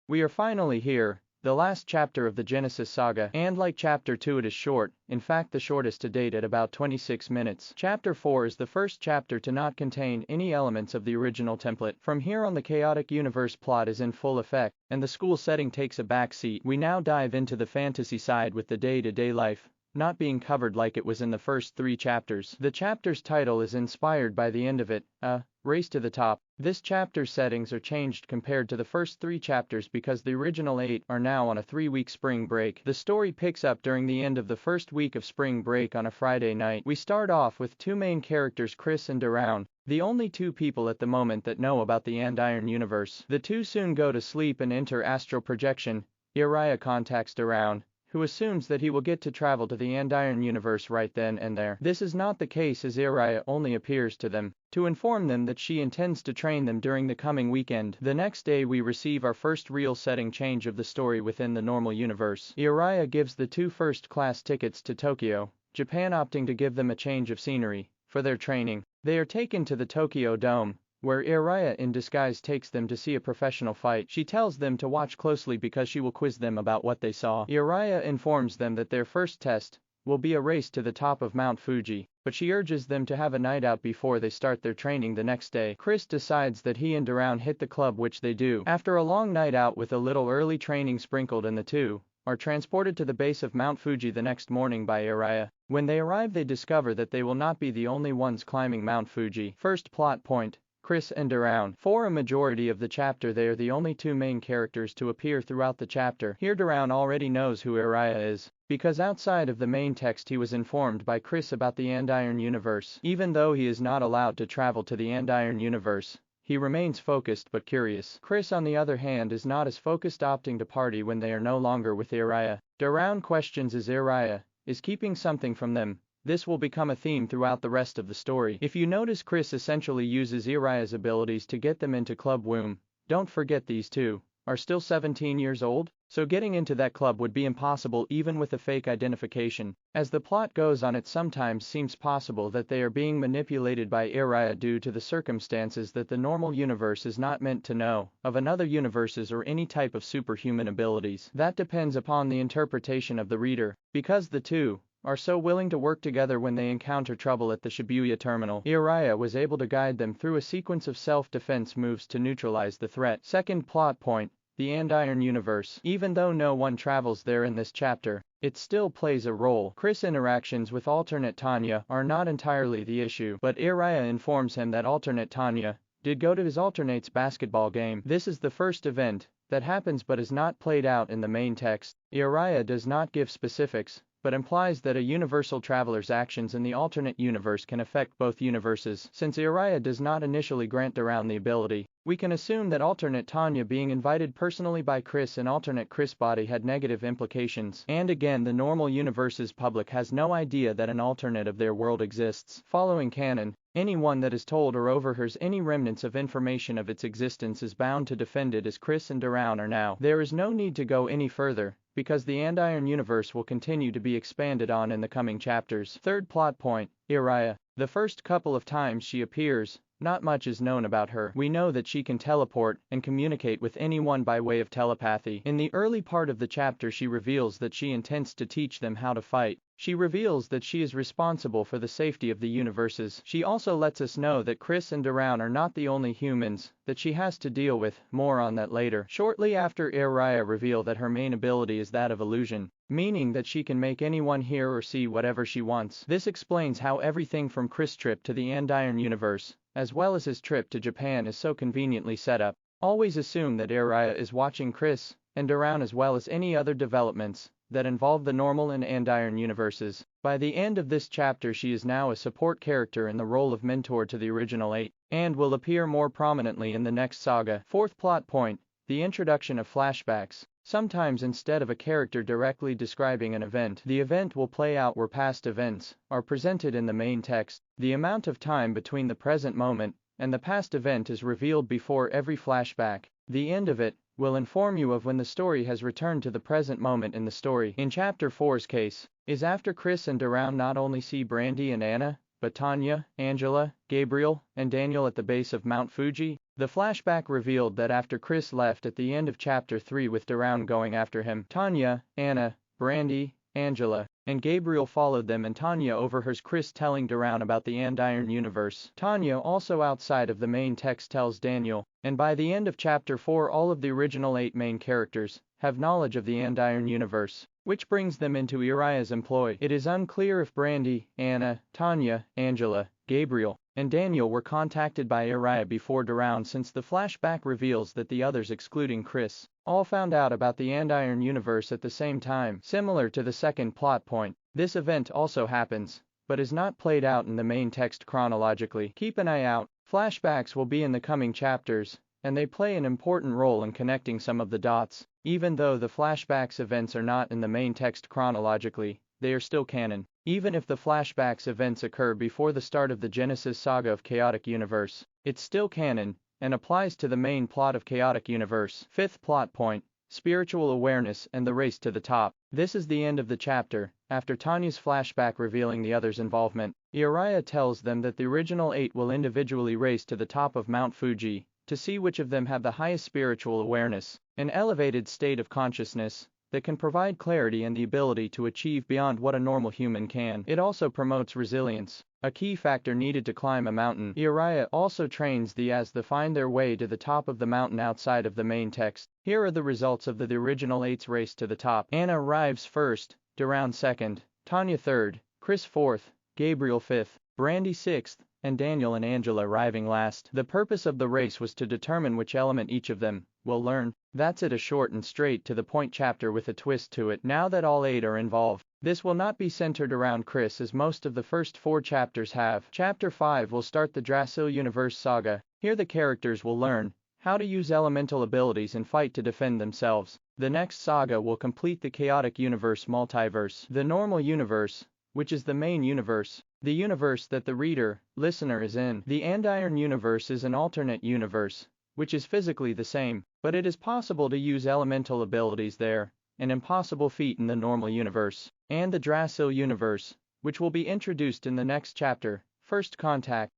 We are finally here, the last chapter of the Genesis saga, and like chapter 2 it is short, in fact the shortest to date at about 26 minutes. Chapter 4 is the first chapter to not contain any elements of the original template. From here on the chaotic universe plot is in full effect, and the school setting takes a back seat. We now dive into the fantasy side with the day-to-day life not being covered like it was in the first 3 chapters. The chapter's title is inspired by the end of it, Race to the Top. This chapter's settings are changed compared to the first 3 chapters because the original 8 are now on a 3-week spring break. The story picks up during the end of the first week of spring break on a Friday night. We start off with 2 main characters, Chris and Daroun, the only 2 people at the moment that know about the Andiron universe. The 2 soon go to sleep and enter astral projection. Uriah contacts Daroun, who assumes that he will get to travel to the Andiron universe right then and there. This is not the case, as Uriah only appears to them to inform them that she intends to train them during the coming weekend. The next day we receive our first real setting change of the story within the normal universe. Uriah gives the 2 first-class tickets to Tokyo, Japan, opting to give them a change of scenery for their training. They are taken to the Tokyo Dome, where Uriah in disguise takes them to see a professional fight. She tells them to watch closely because she will quiz them about what they saw. Uriah informs them that their first test will be a race to the top of Mount Fuji, but she urges them to have a night out before they start their training the next day. Chris decides that he and Daroun hit the club, which they do. After a long night out with a little early training sprinkled in, the 2 are transported to the base of Mount Fuji the next morning by Uriah. When they arrive they discover that they will not be the only ones climbing Mount Fuji. First plot point: Chris and Daroun. For a majority of the chapter they are the only 2 main characters to appear throughout the chapter. Here Daroun already knows who Uriah is, because outside of the main text he was informed by Chris about the Andiron universe. Even though he is not allowed to travel to the Andiron universe, he remains focused but curious. Chris on the other hand is not as focused, opting to party when they are no longer with Uriah. Daroun questions as Uriah is keeping something from them. This will become a theme throughout the rest of the story. If you notice, Chris essentially uses Uriah's abilities to get them into Club Womb. Don't forget these 2 are still 17 years old, so getting into that club would be impossible even with a fake identification. As the plot goes on, it sometimes seems possible that they are being manipulated by Uriah due to the circumstances that the normal universe is not meant to know of another universes or any type of superhuman abilities. That depends upon the interpretation of the reader, because the 2 are so willing to work together when they encounter trouble at the Shibuya terminal. Uriah was able to guide them through a sequence of self-defense moves to neutralize the threat. Second plot point: the Andiron universe. Even though no one travels there in this chapter, it still plays a role. Chris' interactions with alternate Tanya are not entirely the issue, but Uriah informs him that alternate Tanya did go to his alternate's basketball game. This is the first event that happens but is not played out in the main text. Uriah does not give specifics, but implies that a universal traveler's actions in the alternate universe can affect both universes. Since Uriah does not initially grant Daroun the ability, we can assume that alternate Tanya being invited personally by Chris and alternate Chris body had negative implications. And again, the normal universe's public has no idea that an alternate of their world exists. Following canon, anyone that is told or overhears any remnants of information of its existence is bound to defend it, as Chris and Daroun are now. There is no need to go any further, because the Andiron universe will continue to be expanded on in the coming chapters. Third plot point: Uriah. The first couple of times she appears, not much is known about her. We know that she can teleport and communicate with anyone by way of telepathy. In the early part of the chapter she reveals that she intends to teach them how to fight. She reveals that she is responsible for the safety of the universes. She also lets us know that Chris and Daroun are not the only humans that she has to deal with. More on that later. Shortly after, Uriah reveal that her main ability is that of illusion, meaning that she can make anyone hear or see whatever she wants. This explains how everything from Chris' trip to the Andiron universe, as well as his trip to Japan, is so conveniently set up. Always assume that Uriah is watching Chris and Daroun as well as any other developments that involve the normal and Andiron universes. By the end of this chapter she is now a support character in the role of mentor to the original 8, and will appear more prominently in the next saga. Fourth plot point: the introduction of flashbacks. Sometimes instead of a character directly describing an event, the event will play out where past events are presented in the main text. The amount of time between the present moment and the past event is revealed before every flashback. The end of it will inform you of when the story has returned to the present moment in the story. In chapter 4's case, is after Chris and Daroun not only see Brandy and Anna, but Tanya, Angela, Gabriel, and Daniel at the base of Mount Fuji. The flashback revealed that after Chris left at the end of Chapter 3 with Daroun going after him, Tanya, Anna, Brandy, Angela, and Gabriel followed them, and Tanya overhears Chris telling Daroun about the Andiron universe. Tanya, also outside of the main text, tells Daniel, and by the end of Chapter 4 all of the original 8 main characters have knowledge of the Andiron universe, which brings them into Uriah's employ. It is unclear if Brandy, Anna, Tanya, Angela, Gabriel, and Daniel were contacted by Uriah before Daroun, since the flashback reveals that the others, excluding Chris, all found out about the Andiron universe at the same time. Similar to the second plot point, this event also happens, but is not played out in the main text chronologically. Keep an eye out, flashbacks will be in the coming chapters, and they play an important role in connecting some of the dots. Even though the flashbacks events are not in the main text chronologically, they are still canon. Even if the flashbacks events occur before the start of the Genesis Saga of Chaotic Universe, it's still canon, and applies to the main plot of Chaotic Universe. Fifth plot point, spiritual awareness and the race to the top. This is the end of the chapter. After Tanya's flashback revealing the others' involvement, Uriah tells them that the original 8 will individually race to the top of Mount Fuji, to see which of them have the highest spiritual awareness, an elevated state of consciousness that can provide clarity and the ability to achieve beyond what a normal human can. It also promotes resilience, a key factor needed to climb a mountain. Uriah also trains the As to find their way to the top of the mountain outside of the main text. Here are the results of the original 8's race to the top. Anna arrives first, Daroun second, Tanya third, Chris fourth, Gabriel fifth, Brandy sixth, and Daniel and Angela arriving last. The purpose of the race was to determine which element each of them will learn. That's it, a short and straight to the point chapter with a twist to it. Now that all 8 are involved, this will not be centered around Chris as most of the first 4 chapters have. Chapter 5 will start the Drasil Universe saga. Here the characters will learn how to use elemental abilities and fight to defend themselves. The next saga will complete the Chaotic Universe multiverse, the normal universe, which is the main universe, the universe that the reader, listener is in. The Andiron universe is an alternate universe, which is physically the same, but it is possible to use elemental abilities there, an impossible feat in the normal universe. And the Drasil universe, which will be introduced in the next chapter, First Contact.